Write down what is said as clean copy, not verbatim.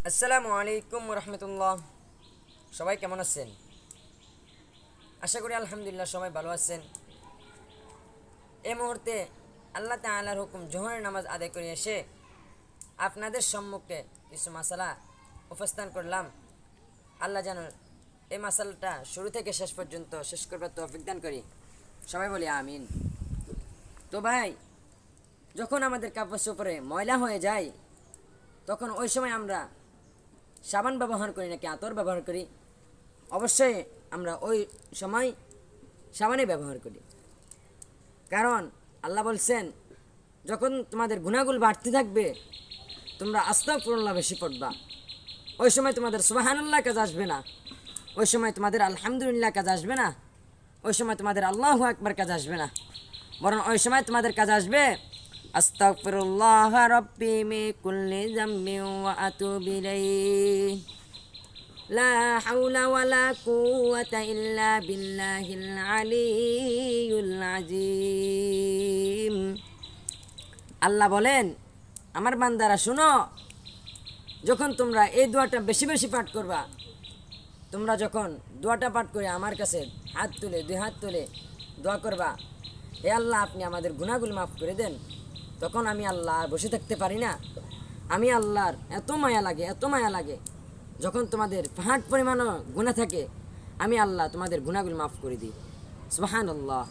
আসসালামু আলাইকুম রহমতুল্লাহ। সবাই কেমন আছেন? আশা করি আলহামদুলিল্লাহ সবাই ভালো আছেন। এই মুহূর্তে আল্লাহ তাআলার হুকুম জোহরের নামাজ আদায় করে এসে আপনাদের সম্মুখে কিছু মাসালা উপস্থান করলাম। আল্লাহ যেন এই মাসালাটা শুরু থেকে শেষ পর্যন্ত শেষ করবার তৌফিক দান করি। সবাই বলি আমিন। তো ভাই, যখন আমাদের কাপড় চোপড়ে ময়লা হয়ে যায় তখন ওই সময় আমরা সাবান ব্যবহার করি নাকি আতর ব্যবহার করি? অবশ্যই আমরা ওই সময় সাবানই ব্যবহার করি। কারণ আল্লাহ বলছেন, যখন তোমাদের গুনাহগুলো বাড়তে থাকবে তোমরা আস্তাগফিরুল্লাহ বেশি পড়বা। ওই সময় তোমাদের সুবহানাল্লাহ কাজ আসবে না, ওই সময় তোমাদের আলহামদুলিল্লাহ কাজ আসবে না, ওই সময় তোমাদের আল্লাহু আকবার কাজ আসবে না, বরং ওই সময় তোমাদের কাজ আসবে আস্তাগফিরুল্লাহ রাব্বি মিন কুল্লি যামবিন ওয়া আতুবু ইলাইহি লা হাওলা ওয়ালা কুওয়াতা ইল্লা বিল্লাহিল আলিয়্যুল আযীম। আল্লাহ বলেন, আমার বান্দারা শুনো, যখন তোমরা এই দোয়াটা বেশি বেশি পাঠ করবা, তোমরা যখন দোয়াটা পাঠ করে আমার কাছে হাত তুলে দুই হাত তুলে দোয়া করবা, হে আল্লাহ আপনি আমাদের গুনাহগুলো মাফ করে দেন, তখন আমি আল্লাহ আর বসে থাকতে পারি না। আমি আল্লাহর এত মায়া লাগে, এত মায়া লাগে, যখন তোমাদের পাহাড় পরিমাণও গুনাহ থাকে আমি আল্লাহ তোমাদের গুনাহগুলো মাফ করে দিই। সুবহানাল্লাহ।